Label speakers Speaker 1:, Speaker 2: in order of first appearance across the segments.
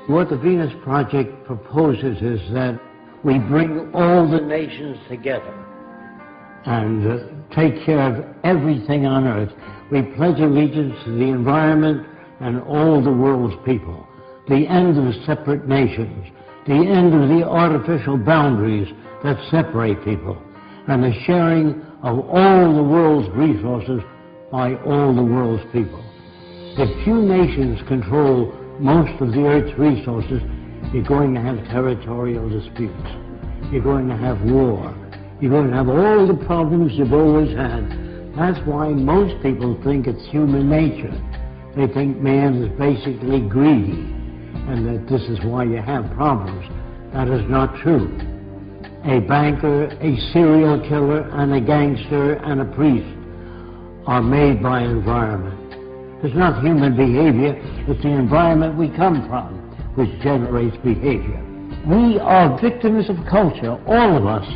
Speaker 1: What the Venus Project proposes is that we bring all the nations together and take care of everything on earth. We pledge allegiance to the environment and all the world's people. The end of separate nations, the end of the artificial boundaries that separate people, and the sharing of all the world's resources by all the world's people. If few nations control most of the Earth's resources, you're going to have territorial disputes. You're going to have war. You're going to have all the problems you've always had. That's why most people think it's human nature. They think man is basically greedy, and that this is why you have problems. That is not true. A banker, a serial killer, and a gangster, and a priest are made by environment. It's not human behavior, it's the environment we come from which generates behavior. We are victims of culture, all of us.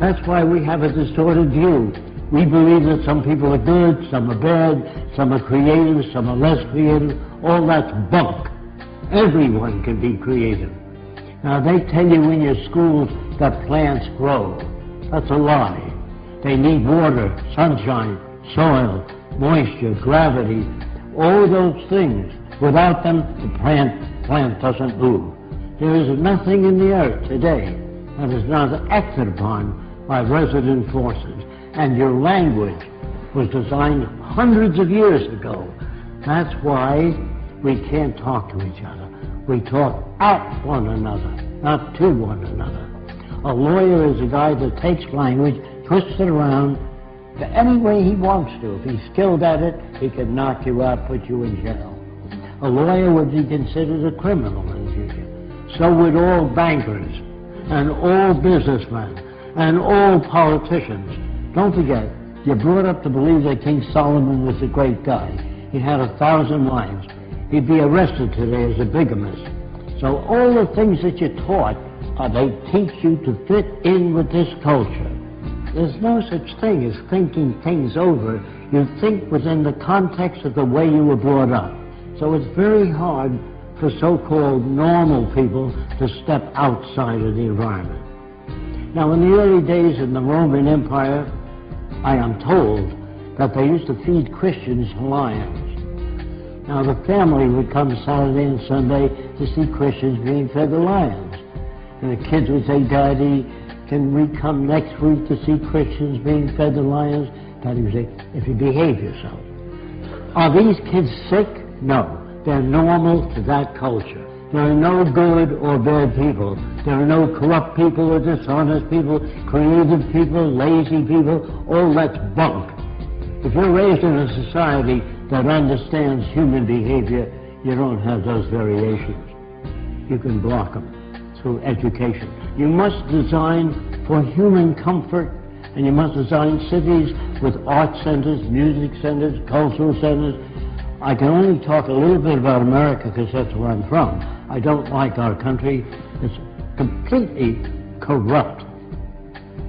Speaker 1: That's why we have a distorted view. We believe that some people are good, some are bad, some are creative, some are less creative. All that's bunk. Everyone can be creative. Now, they tell you in your schools that plants grow. That's a lie. They need water, sunshine, soil, moisture, gravity, all those things. Without them, the plant doesn't move. There is nothing in the earth today that is not acted upon by resident forces. And your language was designed hundreds of years ago. That's why we can't talk to each other. We talk at one another, not to one another. A lawyer is a guy that takes language, twists it around to any way he wants to. If he's skilled at it, he can knock you out, put you in jail. A lawyer would be considered a criminal in the future. So would all bankers, and all businessmen, and all politicians. Don't forget, you're brought up to believe that King Solomon was a great guy. He had 1,000 wives. He'd be arrested today as a bigamist. So all the things that you're taught, they teach you to fit in with this culture. There's no such thing as thinking things over. You think within the context of the way you were brought up. So it's very hard for so-called normal people to step outside of the environment. Now, in the early days in the Roman Empire, I am told that they used to feed Christians lions. Now, the family would come Saturday and Sunday to see Christians being fed the lions. And the kids would say, Daddy, can we come next week to see Christians being fed the lions? Daddy would say, if you behave yourself. Are these kids sick? No. They're normal to that culture. There are no good or bad people. There are no corrupt people or dishonest people, creative people, lazy people. All that's bunk. If you're raised in a society that understands human behavior, you don't have those variations. You can block them through education. You must design for human comfort, and you must design cities with art centers, music centers, cultural centers. I can only talk a little bit about America because that's where I'm from. I don't like our country. It's completely corrupt.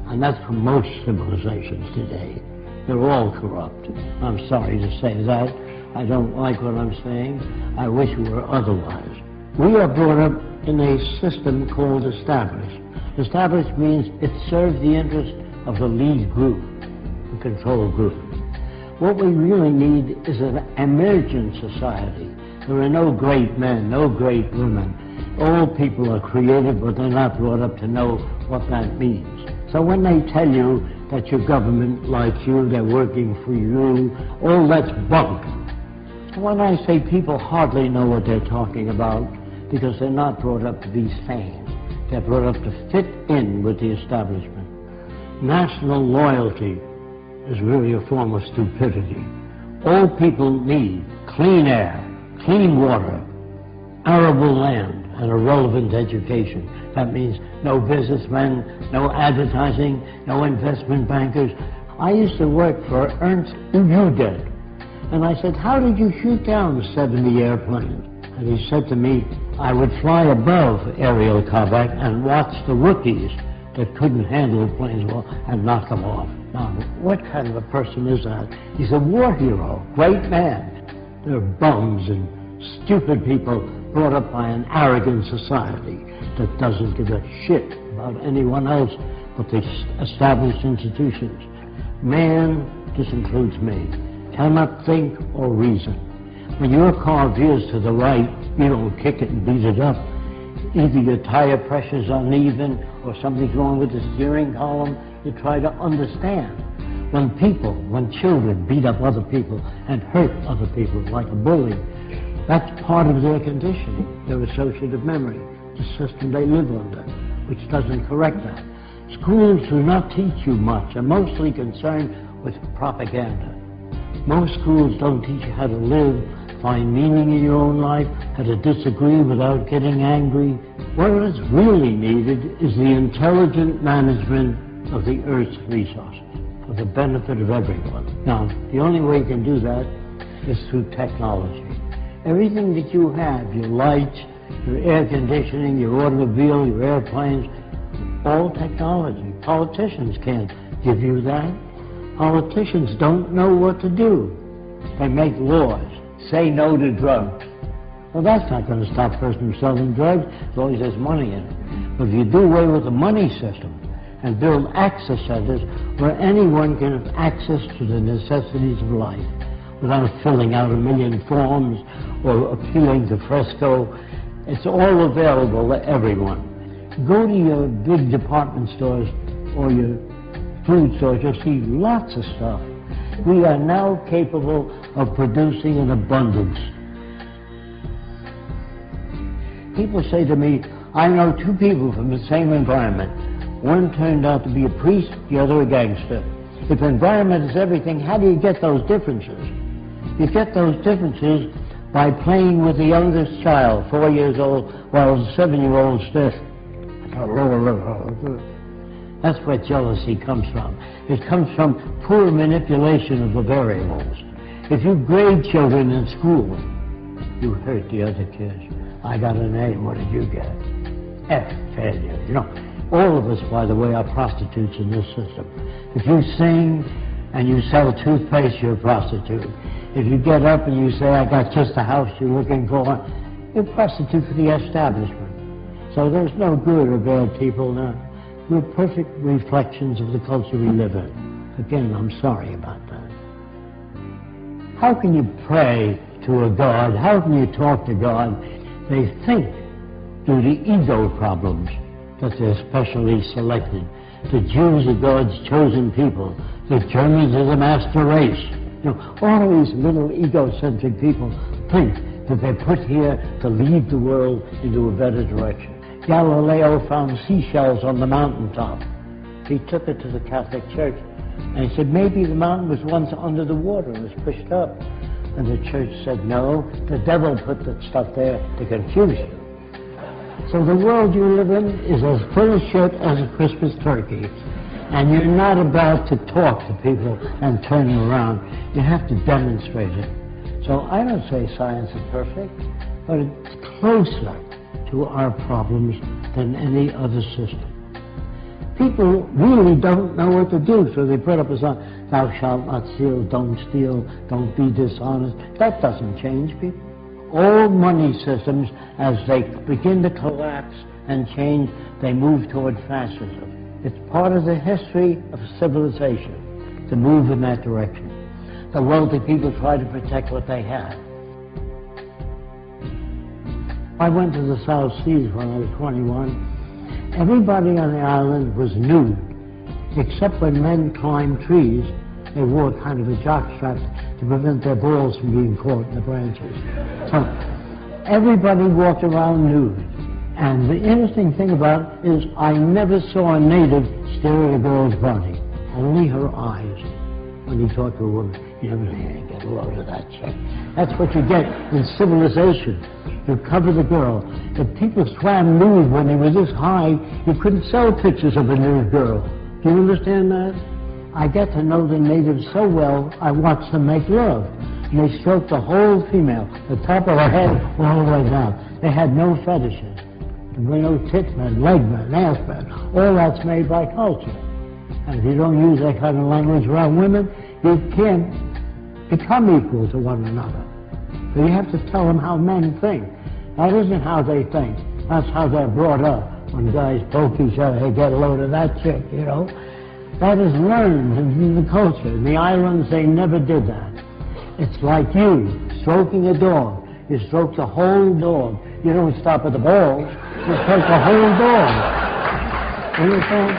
Speaker 1: And that's for most civilizations today. They're all corrupt. I'm sorry to say that. I don't like what I'm saying. I wish it were otherwise. We are brought up in a system called established. Established means it serves the interest of the lead group, the control group. What we really need is an emergent society. There are no great men, no great women. All people are creative, but they're not brought up to know what that means. So when they tell you that your government likes you, they're working for you, all that's bunk. When I say people hardly know what they're talking about, because they're not brought up to be sane. They're brought up to fit in with the establishment. National loyalty is really a form of stupidity. All people need clean air, clean water, arable land, and a relevant education. That means no businessmen, no advertising, no investment bankers. I used to work for Ernst Ude, and I said, how did you shoot down 70 airplanes? And he said to me, I would fly above aerial combat and watch the rookies that couldn't handle the planes well and knock them off. Now, what kind of a person is that? He's a war hero, great man. They're bums and stupid people brought up by an arrogant society that doesn't give a shit about anyone else but the established institutions. Man, this includes me, cannot think or reason. When your car veers to the right, you don't kick it and beat it up. Either your tire pressure's uneven or something's wrong with the steering column. You try to understand. When children beat up other people and hurt other people like a bully, that's part of their conditioning, their associative memory, the system they live under, which doesn't correct that. Schools do not teach you much, are mostly concerned with propaganda. Most schools don't teach you how to live, find meaning in your own life, how to disagree without getting angry. What is really needed is the intelligent management of the Earth's resources for the benefit of everyone. Now, the only way you can do that is through technology. Everything that you have, your lights, your air conditioning, your automobile, your airplanes, all technology. Politicians can't give you that. Politicians don't know what to do. They make laws. Say no to drugs. Well, that's not going to stop a person from selling drugs as long as there's money in it. But if you do away with the money system and build access centers where anyone can have access to the necessities of life without filling out 1 million forms or appealing to Fresco, it's all available to everyone. Go to your big department stores or your food stores, you'll see lots of stuff. We are now capable of producing an abundance. People say to me, I know two people from the same environment. One turned out to be a priest, the other a gangster. If environment is everything, how do you get those differences? You get those differences by playing with the youngest child, 4 years old, while the 7-year-old says, that's where jealousy comes from. It comes from poor manipulation of the variables. If you grade children in school, you hurt the other kids. I got an A, what did you get? F, failure. You know, all of us, by the way, are prostitutes in this system. If you sing and you sell toothpaste, you're a prostitute. If you get up and you say, I got just the house you're looking for, you're a prostitute for the establishment. So there's no good or bad people now. We're perfect reflections of the culture we live in. Again, I'm sorry about that. How can you pray to a God? How can you talk to God? They think, due to ego problems, that they're specially selected. The Jews are God's chosen people. The Germans are the master race. You know, all these little egocentric people think that they're put here to lead the world into a better direction. Galileo found seashells on the mountaintop. He took it to the Catholic Church, and he said, maybe the mountain was once under the water and was pushed up. And the church said, no, the devil put that stuff there to confuse you. So the world you live in is as full of shit as a Christmas turkey. And you're not about to talk to people and turn them around. You have to demonstrate it. So I don't say science is perfect, but it's closer to our problems than any other system. People really don't know what to do, so they put up a sign, thou shalt not steal, don't be dishonest. That doesn't change people. All money systems, as they begin to collapse and change, they move toward fascism. It's part of the history of civilization to move in that direction. The wealthy people try to protect what they have. I went to the South Seas when I was 21. Everybody on the island was nude, except when men climbed trees. They wore kind of a jock strap to prevent their balls from being caught in the branches. So everybody walked around nude. And the interesting thing about it is I never saw a native stare at a girl's body, only her eyes. When you talk to a woman, you never get a load of that shit. That's what you get in civilization. You cover the girl. If people swam nude when they were this high, you couldn't sell pictures of a nude girl. Do you understand that? I get to know the natives so well, I watch them make love. And they stroke the whole female, the top of her head all the way down. They had no fetishes. There were no tit men, leg men, ass men. All that's made by culture. And if you don't use that kind of language around women, you can't become equal to one another. So you have to tell them how men think. That isn't how they think. That's how they're brought up. When guys poke each other, hey, get a load of that chick, you know. That is learned in the culture. In the islands, they never did that. It's like you stroking a dog. You stroke the whole dog. You don't stop at the balls. You stroke the whole dog. Understand?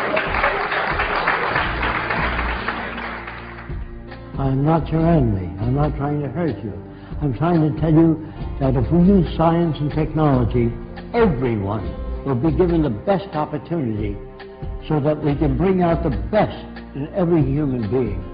Speaker 1: I'm not your enemy. I'm not trying to hurt you. I'm trying to tell you that if we use science and technology, everyone will be given the best opportunity so that we can bring out the best in every human being.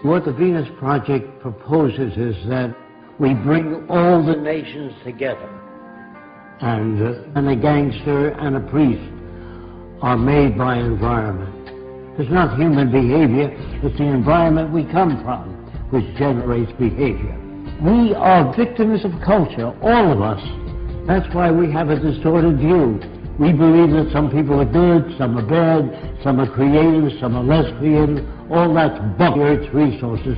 Speaker 1: What the Venus Project proposes is that we bring all the nations together. And a gangster and a priest are made by environment. It's not human behavior, it's the environment we come from which generates behavior. We are victims of culture, all of us. That's why we have a distorted view. We believe that some people are good, some are bad, some are creative, some are less creative. All that's bunk. Earth's resources.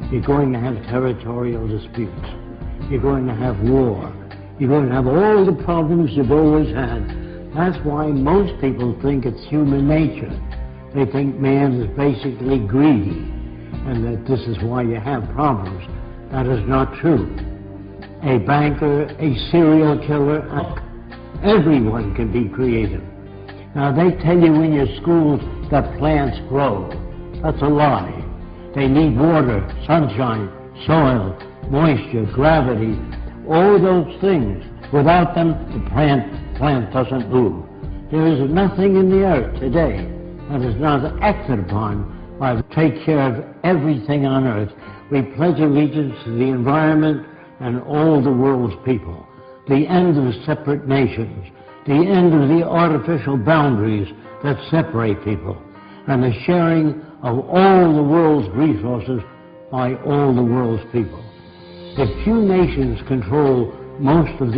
Speaker 1: You're going to have territorial disputes. You're going to have war. You're going to have all the problems you've always had. That's why most people think it's human nature. They think man is basically greedy, and that this is why you have problems. That is not true. A banker, a serial killer, everyone can be creative. Now, they tell you in your schools that plants grow. That's a lie. They need water, sunshine, soil, moisture, gravity, all those things. Without them, the plant doesn't move. There is nothing in the earth today that is not acted upon by take care of everything on earth. We pledge allegiance to the environment and all the world's people. The end of separate nations, the end of the artificial boundaries that separate people, and the sharing of all the world's resources by all the world's people. If few nations control most of the